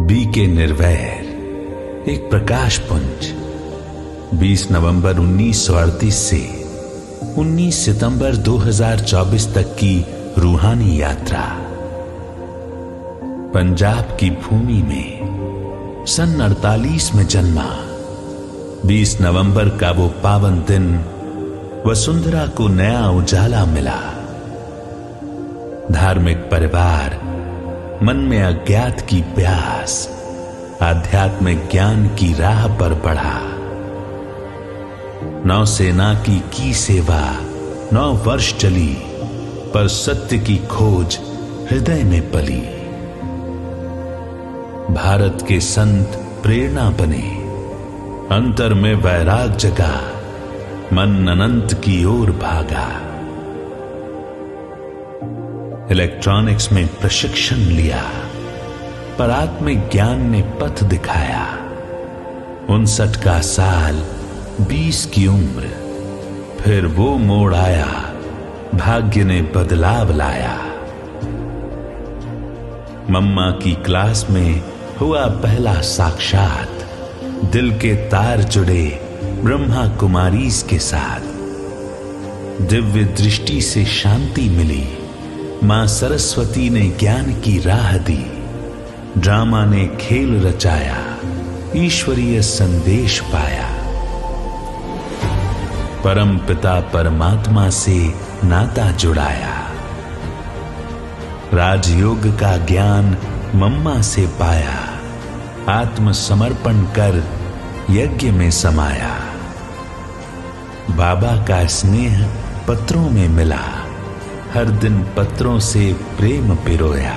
BK निर्वैर एक प्रकाश पुंज 20 नवंबर 1938 से 19 सितंबर 2024 तक की रूहानी यात्रा। पंजाब की भूमि में सन 48 में जन्मा 20 नवंबर का वो पावन दिन वसुंधरा को नया उजाला मिला। धार्मिक परिवार, मन में अज्ञात की प्यास, आध्यात्मिक ज्ञान की राह पर बढ़ा। नौसेना की सेवा 9 वर्ष चली, पर सत्य की खोज हृदय में पली। भारत के संत प्रेरणा बने, अंतर में वैराग जगा, मन अनंत की ओर भागा। इलेक्ट्रॉनिक्स में प्रशिक्षण लिया, पर आत्मिक ज्ञान ने पथ दिखाया। 59 का साल, 20 की उम्र, फिर वो मोड़ आया, भाग्य ने बदलाव लाया। मम्मा की क्लास में हुआ पहला साक्षात, दिल के तार जुड़े ब्रह्मा कुमारीज के साथ। दिव्य दृष्टि से शांति मिली, मां सरस्वती ने ज्ञान की राह दी। ड्रामा ने खेल रचाया, ईश्वरीय संदेश पाया। परम पिता परमात्मा से नाता जुड़ाया। राजयोग का ज्ञान मम्मा से पाया, आत्मसमर्पण कर यज्ञ में समाया। बाबा का स्नेह पत्रों में मिला, हर दिन पत्रों से प्रेम पिरोया।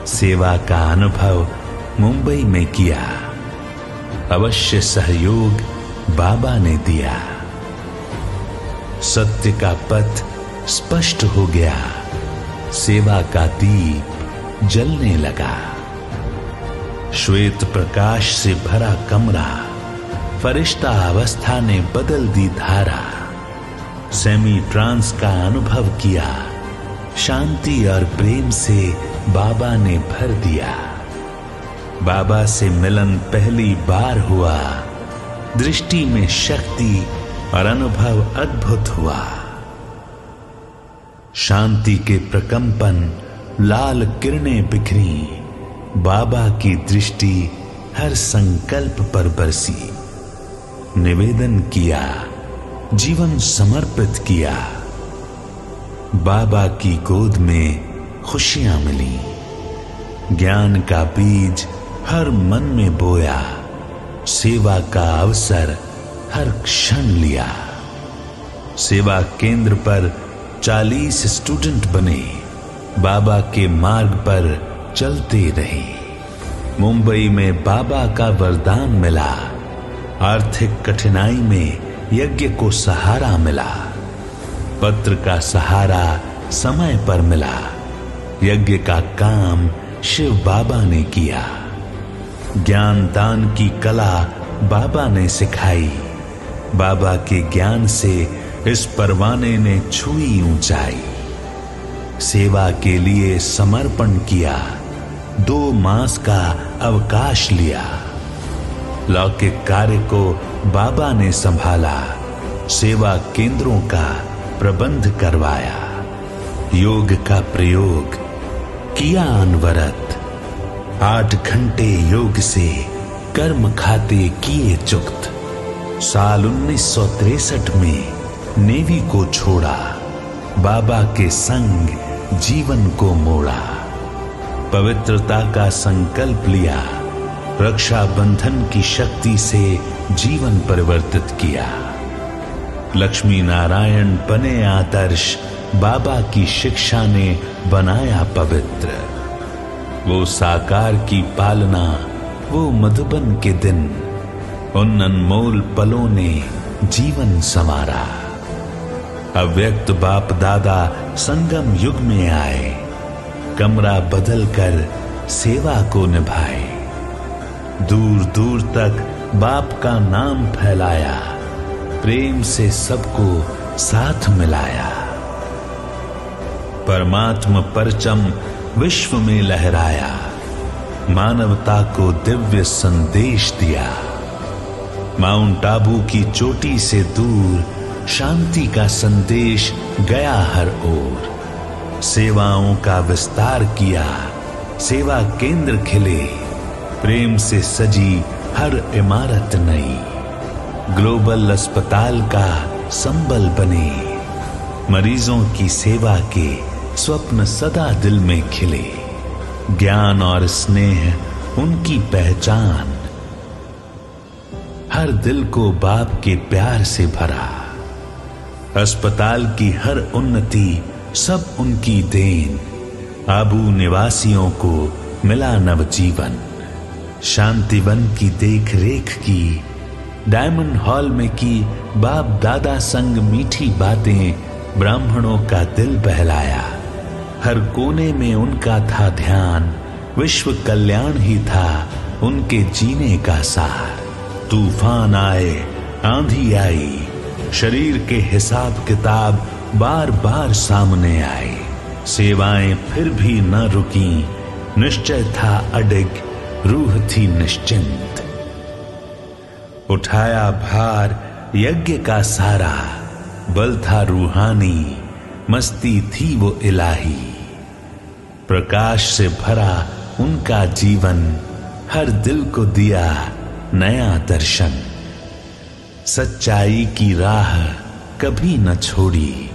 सेवा का अनुभव मुंबई में किया, अवश्य सहयोग बाबा ने दिया। सत्य का पथ स्पष्ट हो गया, सेवा का दीप जलने लगा। श्वेत प्रकाश से भरा कमरा, फरिश्ता अवस्था ने बदल दी धारा। सेमी ट्रांस का अनुभव किया, शांति और प्रेम से बाबा ने भर दिया। बाबा से मिलन पहली बार हुआ, दृष्टि में शक्ति और अनुभव अद्भुत हुआ। शांति के प्रकंपन, लाल किरणें बिखरी, बाबा की दृष्टि हर संकल्प पर बरसी। निवेदन किया, जीवन समर्पित किया। बाबा की गोद में खुशियां मिली। ज्ञान का बीज हर मन में बोया, सेवा का अवसर हर क्षण लिया। सेवा केंद्र पर 40 स्टूडेंट बने, बाबा के मार्ग पर चलते रहे। मुंबई में बाबा का वरदान मिला, आर्थिक कठिनाई में यज्ञ को सहारा मिला। पत्र का सहारा समय पर मिला, यज्ञ का काम शिव बाबा ने किया। ज्ञान दान की कला बाबा ने सिखाई, बाबा के ज्ञान से इस परवाने ने छुई ऊंचाई। सेवा के लिए समर्पण किया, 2 मास का अवकाश लिया। लौकिक कार्य को बाबा ने संभाला, सेवा केंद्रों का प्रबंध करवाया। योग का प्रयोग किया अनवरत, 8 घंटे योग से कर्म खाते किए चुक्त। साल 1963 में नेवी को छोड़ा, बाबा के संग जीवन को मोड़ा। पवित्रता का संकल्प लिया, रक्षा बंधन की शक्ति से जीवन परिवर्तित किया। लक्ष्मी नारायण बने आदर्श, बाबा की शिक्षा ने बनाया पवित्र। वो साकार की पालना, वो मधुबन के दिन, उन अनमोल पलों ने जीवन संवारा। अव्यक्त बाप दादा संगम युग में आए, कमरा बदल कर सेवा को निभाए। दूर दूर तक बाप का नाम फैलाया, प्रेम से सबको साथ मिलाया। परमात्मा परचम विश्व में लहराया, मानवता को दिव्य संदेश दिया। माउंट आबू की चोटी से दूर शांति का संदेश गया हर ओर। सेवाओं का विस्तार किया, सेवा केंद्र खिले, प्रेम से सजी हर इमारत नई। ग्लोबल अस्पताल का संबल बने, मरीजों की सेवा के स्वप्न सदा दिल में खिले। ज्ञान और स्नेह उनकी पहचान, हर दिल को बाप के प्यार से भरा। अस्पताल की हर उन्नति सब उनकी देन, आबू निवासियों को मिला नवजीवन। शांतिवन की देख रेख की, डायमंड हॉल में की बाप दादा संग मीठी बातें, ब्राह्मणों का दिल बहलाया। हर कोने में उनका था ध्यान, विश्व कल्याण ही था उनके जीने का सार। तूफान आए, आंधी आई, शरीर के हिसाब किताब बार बार सामने आए। सेवाएं फिर भी न रुकी, निश्चय था अडिग, रूह थी निश्चिंत। उठाया भार यज्ञ का सारा, बल था रूहानी, मस्ती थी वो इलाही। प्रकाश से भरा उनका जीवन, हर दिल को दिया नया दर्शन। सच्चाई की राह कभी न छोड़ी,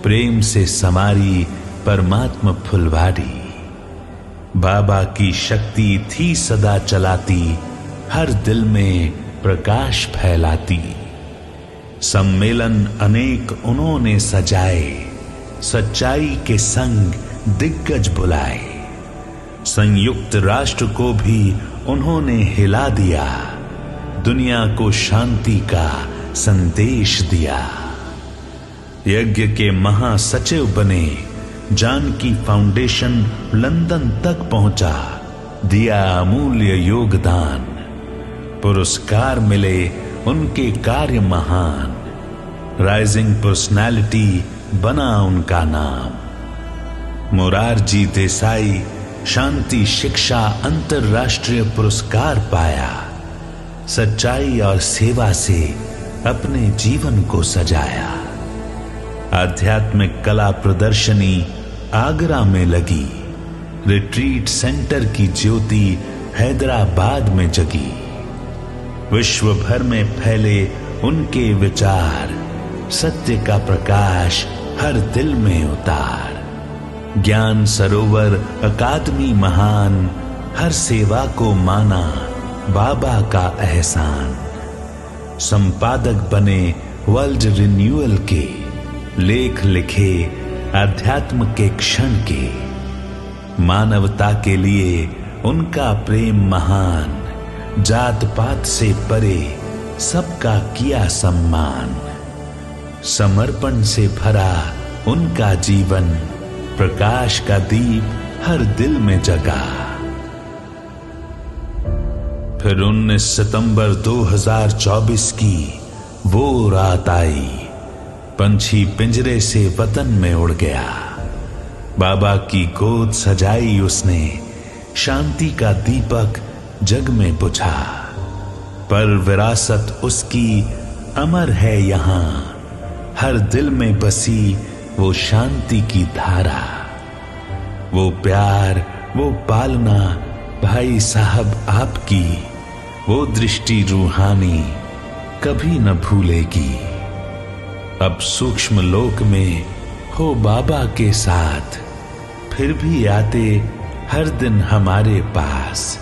प्रेम से समारी परमात्मा फुलवारी। बाबा की शक्ति थी सदा चलाती, हर दिल में प्रकाश फैलाती। सम्मेलन अनेक उन्होंने सजाए, सच्चाई के संग दिग्गज बुलाए। संयुक्त राष्ट्र को भी उन्होंने हिला दिया, दुनिया को शांति का संदेश दिया। यज्ञ के महासचिव बने, जानकी फाउंडेशन लंदन तक पहुंचा, दिया अमूल्य योगदान। पुरस्कार मिले उनके कार्य महान, राइजिंग पर्सनालिटी बना उनका नाम। मोरारजी देसाई शांति शिक्षा अंतरराष्ट्रीय पुरस्कार पाया। सच्चाई और सेवा से अपने जीवन को सजाया। आध्यात्मिक कला प्रदर्शनी आगरा में लगी, रिट्रीट सेंटर की ज्योति हैदराबाद में जगी। विश्व भर में फैले उनके विचार, सत्य का प्रकाश हर दिल में उतार। ज्ञान सरोवर अकादमी महान, हर सेवा को माना बाबा का एहसान। संपादक बने वर्ल्ड रिन्यूअल के, लेख लिखे अध्यात्म के क्षण के। मानवता के लिए उनका प्रेम महान, जात पात से परे सबका किया सम्मान। समर्पण से भरा उनका जीवन, प्रकाश का दीप हर दिल में जगा। फिर 19 सितंबर 2024 की वो रात आई, पंछी पिंजरे से वतन में उड़ गया। बाबा की गोद सजाई उसने, शांति का दीपक जग में बुझा। पर विरासत उसकी अमर है यहाँ, हर दिल में बसी वो शांति की धारा। वो प्यार, वो पालना भाई साहब आपकी, वो दृष्टि रूहानी कभी न भूलेगी। अब सूक्ष्म लोक में हो बाबा के साथ, फिर भी आते हर दिन हमारे पास।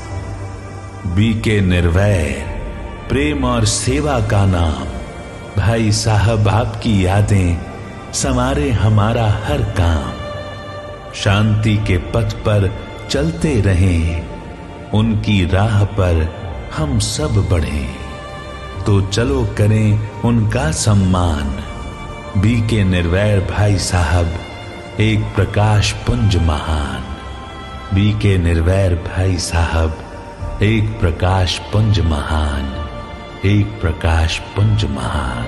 बीके निर्वैर, प्रेम और सेवा का नाम, भाई साहब आपकी यादें संवारे हमारा हर काम। शांति के पथ पर चलते रहें, उनकी राह पर हम सब बढ़ें। तो चलो करें उनका सम्मान। बीके निर्वैर भाई साहब एक प्रकाश पुंज महान। बीके निर्वैर भाई साहब एक प्रकाश पुंज महान, एक प्रकाश पुंज महान।